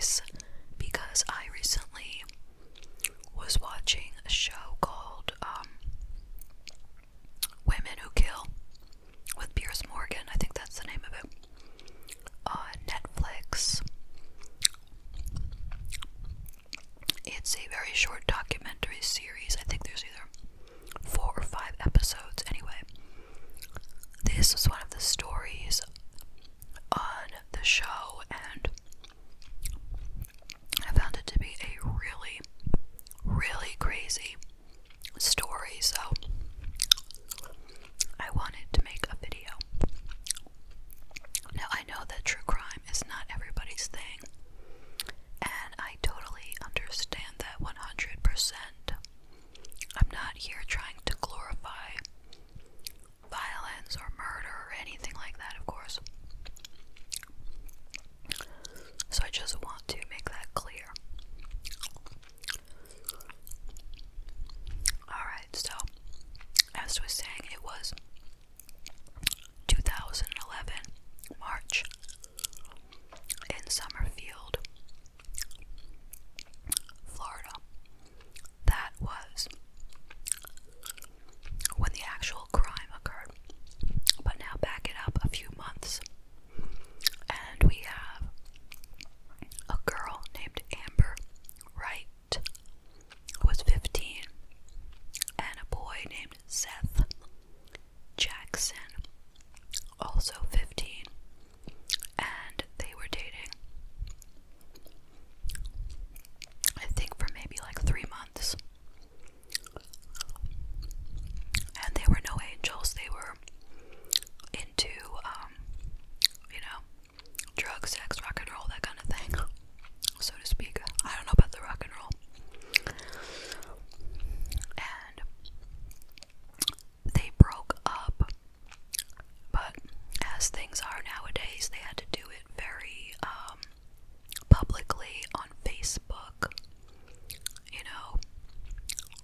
voice because I recently was watching a show called Women Who Kill with Piers Morgan. I think that's the name of it. On Netflix. It's a very short documentary series. I think there's either 4 or 5 episodes. Anyway, this was one of the stories on the show, and I found it to be a really, really crazy story, so I wanted to make a video. Now, I know that true crime is not everybody's thing, and I totally understand that 100%. I'm not here trying to glorify violence or murder or anything like that, of course. So I just want to make that clear. Alright, so as I was saying, it was 2011, March, in Summerfield, Florida. That was when the actual crime occurred. But now back it up a few months, and we have a girl named Amber Wright, who was 15, and a boy named Seth Jackson, also 15, and they were dating, I think, for maybe like 3 months. And they were no angels. They were into, drugs, sex, rock and roll, that kind of thing, so to speak. I don't know about the rock and roll. And they broke up, but as things are nowadays, they had to do it very publicly on Facebook,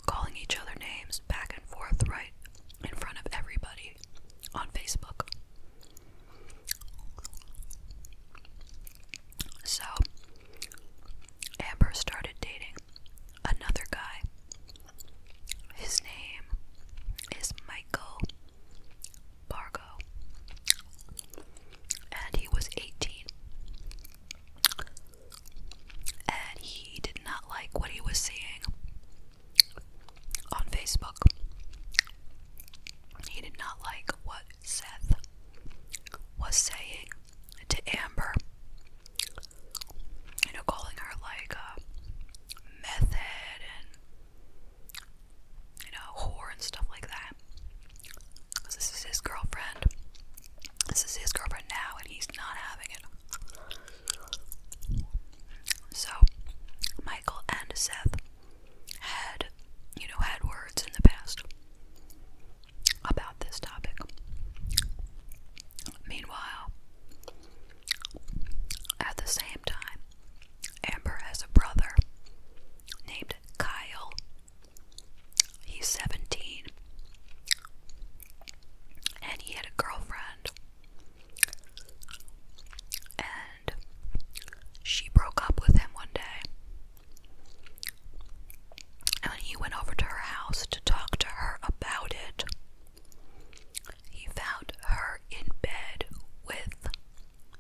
calling each other names back and forth right in front of everybody on Facebook. So Amber started dating another guy. His name is Michael Bargo, and he was 18, and he did not like what he was seeing on Facebook. He did not like what Seth was saying to Amber, calling her like a meth head and whore and stuff like that, because this is his girlfriend. This is his girlfriend now, and he's not having it. So Michael and Seth had words in the past about this topic. Meanwhile, at the same time, Amber has a brother named Kyle. He's 17, and he had a girlfriend, and she broke up with him one day. And when he went over to her house to talk to her about it, he found her in bed with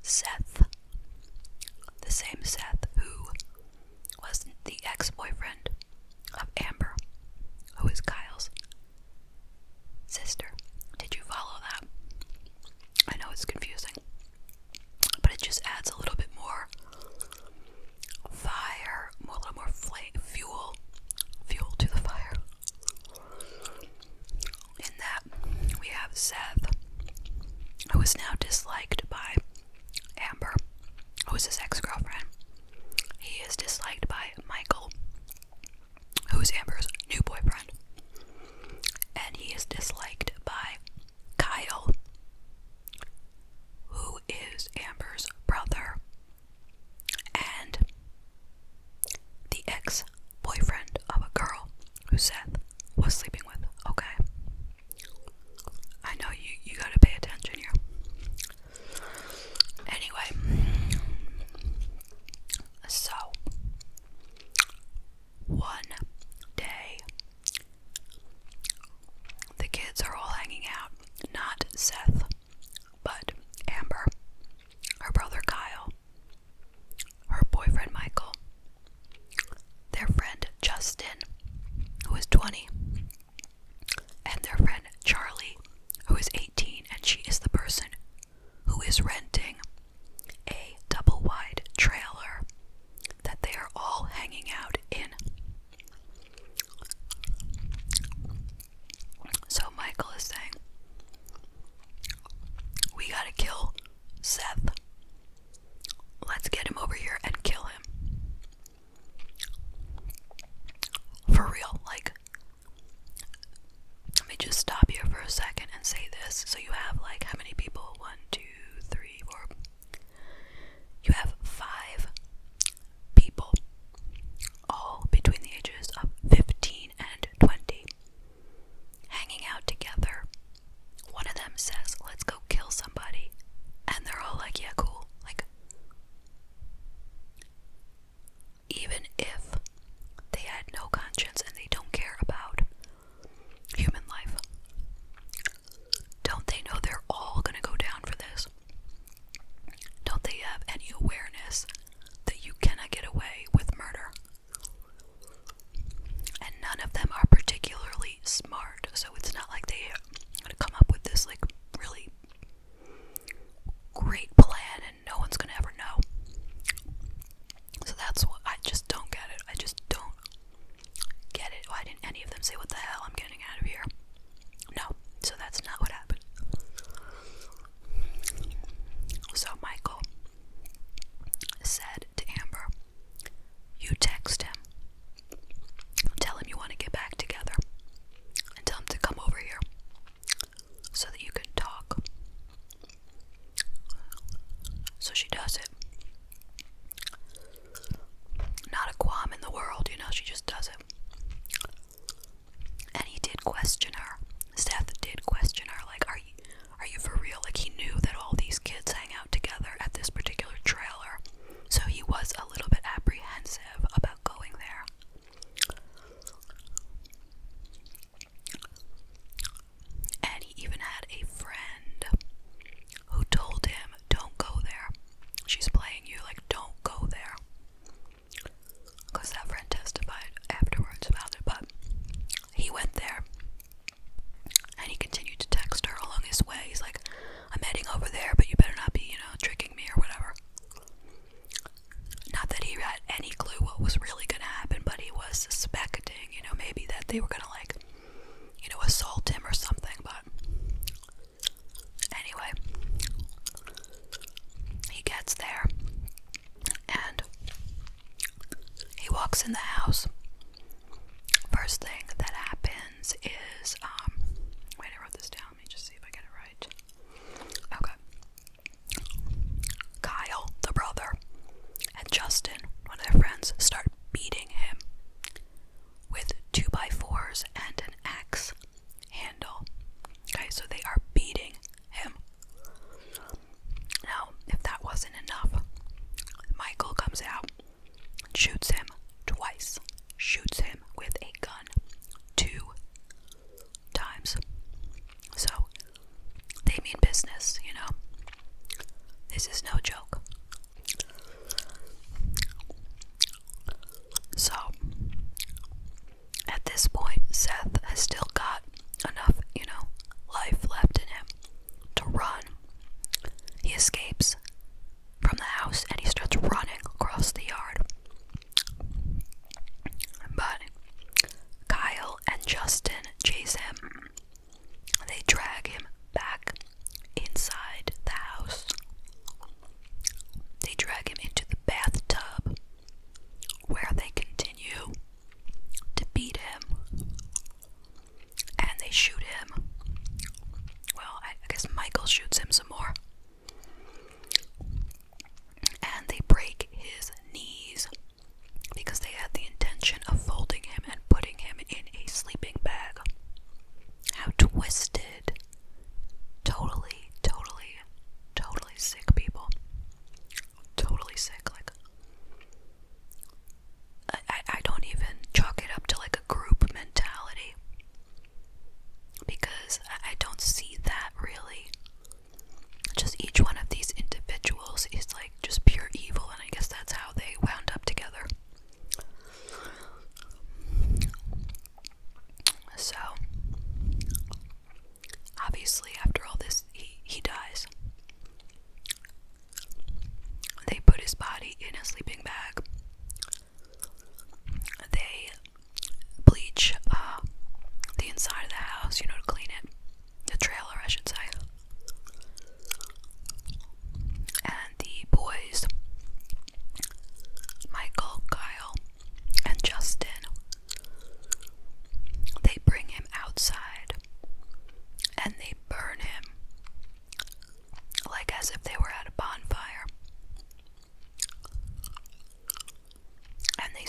Seth, the same Seth who was the ex-boyfriend of Amber, who is Kyle's sister. Did you follow that? I know it's confusing, but it just adds a little bit more fire, a little more fuel to the fire. In that, we have Seth, who is now disliked by Amber, who is his ex-girlfriend. He is disliked by Michael, who is Amber's new boyfriend. And he is disliked by Kyle, who is Amber's brother and the ex-boyfriend of a girl who Seth was sleeping with. Okay? I know you gotta pay attention here. Anyway, so real, like, let me just stop here for a second and say this. So you have, like, how many people? 1, 2, 3, 4. You have 5 people, all between the ages of 15 and 20, hanging out together. One of them says, let's go kill somebody. And they're all like, yeah, cool. Like, even if they had no conscience and they don't care about human life, don't they know they're all gonna go down for this? Don't they have any awareness that you cannot get away with murder? And none of them are particularly smart, so it's not like they gonna come up with this, like, really great plan and no one's gonna ever know. So that's what I just don't get it. I just don't get it. Why didn't any of them say, what the hell, I'm getting out of here? No, so that's not what happened. So Michael said to Amber, you text him, tell him you want to get back together, and tell him to come over here so that you can talk. So she does it. Not a qualm in the world, you know, she just does it. And he did question her. Seth did question her, like, are you for real? Like, he knew that all these kids hang out together at this particular trailer, so he was a little bit apprehensive about going there. And he even had a friend who told him, don't go there. She's playing you, like, don't go there. Because that friend testified afterwards about it, but he went there. And he continued to text her along his way. He's like, I'm heading over there, but you better not be, tricking me or whatever. Not that he had any clue what was really going to happen, but he was suspecting, maybe that they were going to, like, assault him or something, but anyway, he gets there, and he walks in the house. First thing that happens is, wait, I wrote this down, let me just see if I get it right. Okay. Kyle, the brother, and Justin, one of their friends, start beating him with 2x4s and an axe handle. Okay, so they are beating him. Now, if that wasn't enough, Michael comes out and shoots him twice. Shoots him with a gun 2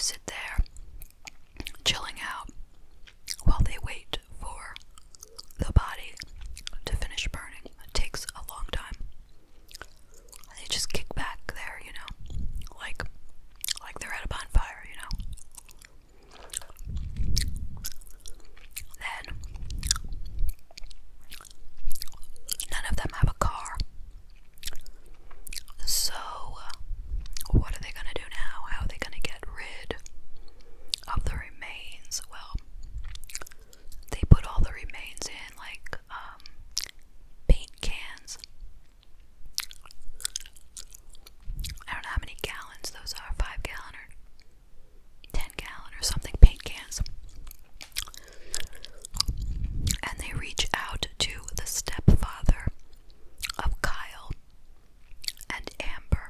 sit there, chilling out, while they wait for the body to finish burning. It takes a long time. And they just kick back there, like they're at a bonfire, Then, none of them have a car. So, what are they gonna do now? How are they gonna get rid of the remains? Well, they put all the remains in, paint cans. I don't know how many gallons those are, 5 gallon or 10 gallon or something, paint cans. And they reach out to the stepfather of Kyle and Amber.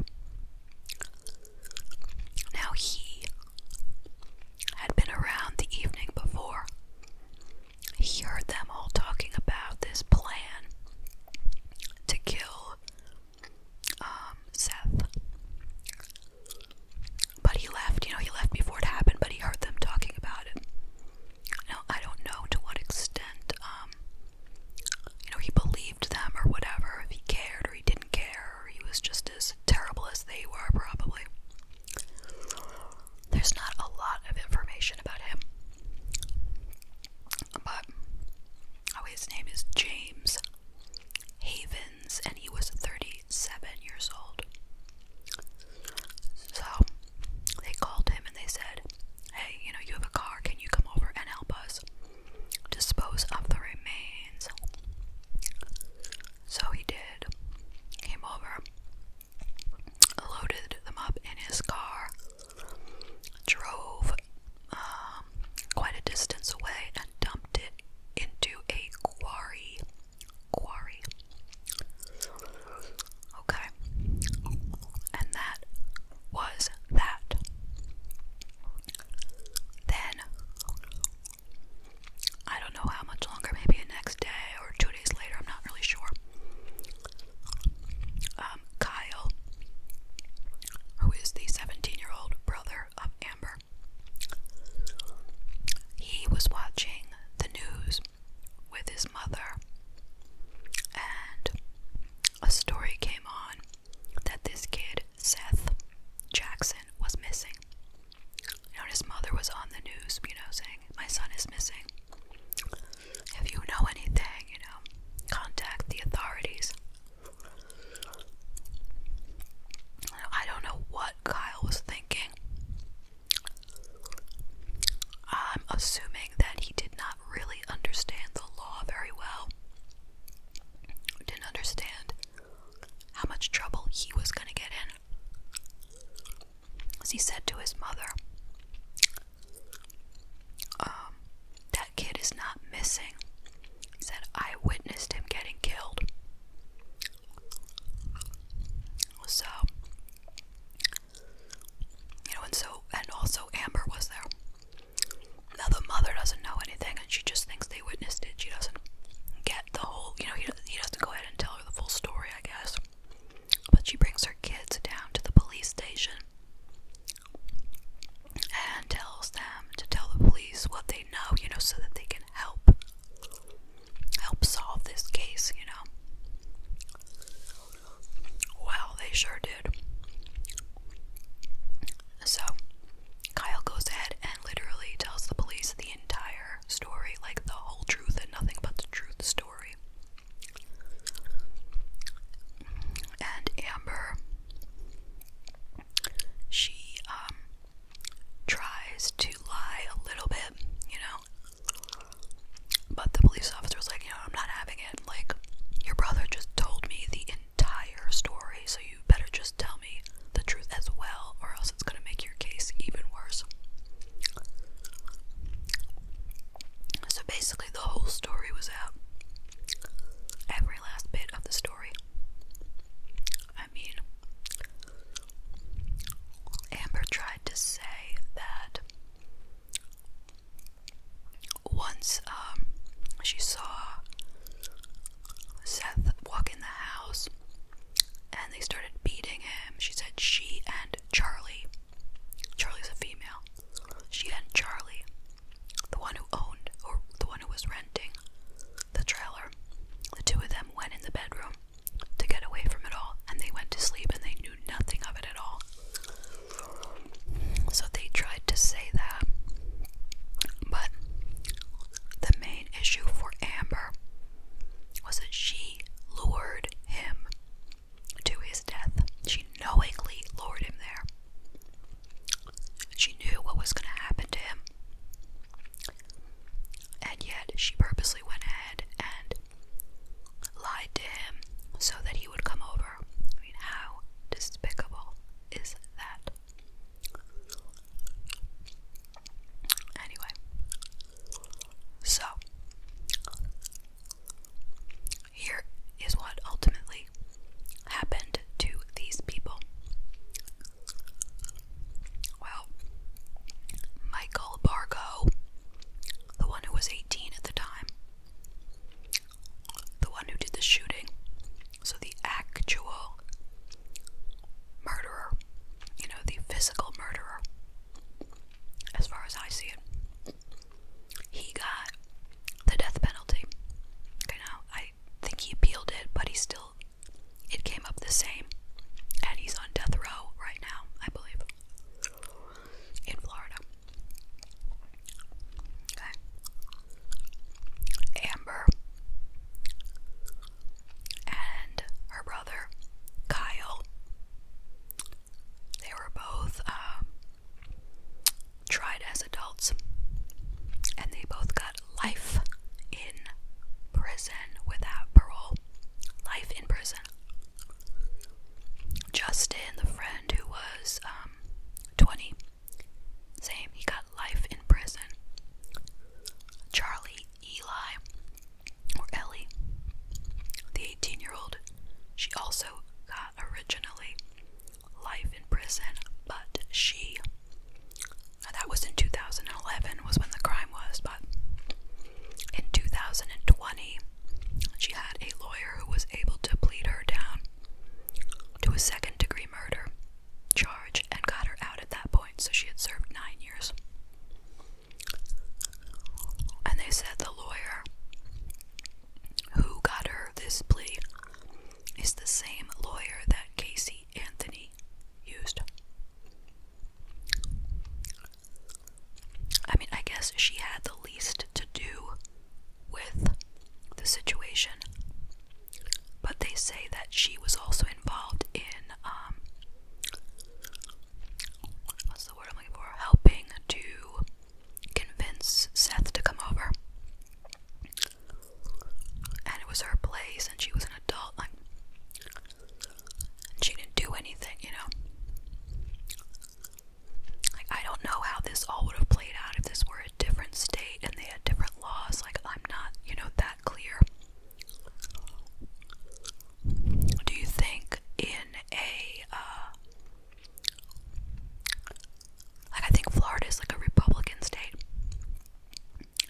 Now he had been around the evening before. He heard them all talking about this plan to kill Seth. But he left, he left before it happened, but he heard them talking about it. Now, I don't know to what extent, he believed them or whatever, if he cared or he didn't care, or he was just as terrible as they were, probably. There's not a lot of information about him. But, his name is James Havens, and he was 37 years old. So, they called him and they said, hey, you have a car, can you come over and help us dispose of the remains? So he did. Came over, loaded them up in his car, drove quite a distance away and dumped it into a quarry. Okay. And that was that. Then, I don't know how much longer, maybe the next day or 2 days later, I'm not really sure. Kyle, who is the 17-year-old brother of Amber, he was watching the news with his mother, and a story came on that this kid, Seth Jackson, was missing. And his mother was on the news, saying, my son is missing. If you know anything, contact the authorities. I don't know what Kyle was thinking. I'm assuming that he did not really understand the law very well. Didn't understand how much trouble he was going to get in. As he said to his mother, that kid is not missing. He said, I witnessed him getting killed. So, and also Amber was there. Now the mother doesn't know anything, and she just thinks they witnessed it. She doesn't get the whole, he doesn't go ahead and tell her the full story, I guess. But she brings her kids down to the police station and tells them to tell the police what they know, so that they can help solve this case, So she had served 9 years. And they said the lawyer who got her this plea is the same lawyer that Casey Anthony used. I mean, I guess she had the least to do with the situation. But they say that she was also involved in, what's the word I'm looking for? Helping to convince Seth to come over. And it was her place, and she was an adult. Like, she didn't do anything, you know? Like, I don't know how this all would have played out if this were a different state and they had different laws. Like, I'm not, that clear. Do you think in a, like, I think Florida is like a Republican state.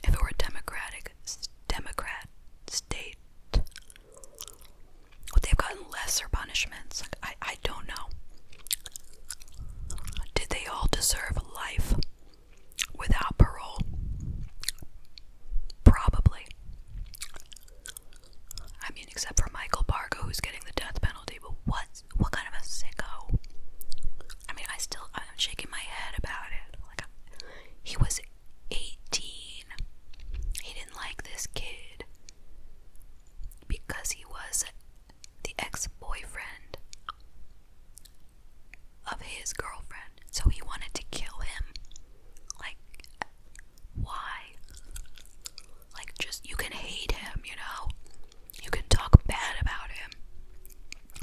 If it were a Democrat state, would they have gotten lesser punishments? Like, I don't know. Did they all deserve life without parole? Probably. I mean, except for Michael Bargo, who's getting the death penalty, but what kind of a sicko? I mean, I'm shaking my head about it. Like, he was 18. He didn't like this kid because he was the ex-boyfriend of his girlfriend. So he wanted to kill him. Like, why? Like, just, you can hate him, You can talk bad about him.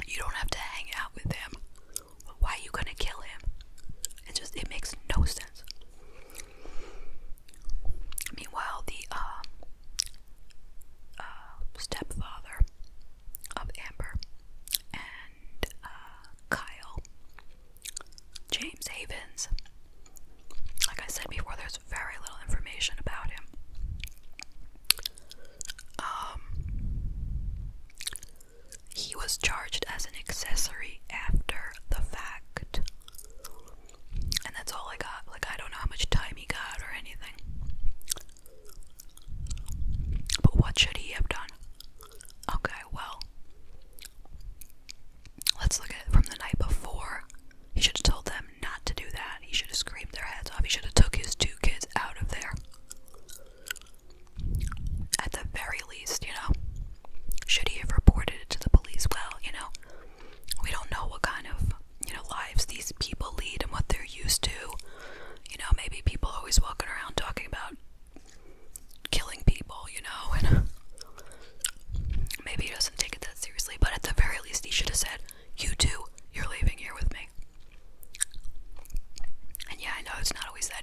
You don't have to hang out with him. Why are you gonna kill him? It makes no sense. Meanwhile, the stepfather of Amber and Kyle, James Havens, like I said before, there's very little information about him. He was charged as an accessory after the fact. And that's all I got. Like, I don't know how much time he got or anything. But what should he have done? Okay, well, let's look at it from the night before. He should have told them not to do that. He should have screamed their heads off. He should have took his 2 kids out of there. At the very least, Should he have reported it to the police? Well, we don't know what kind of, lives these people lead and what they're used to. Maybe people always walking around talking about killing people, and maybe he doesn't take it that seriously, but at the very least he should have said, you two, you're leaving here with me. And yeah, I know it's not always that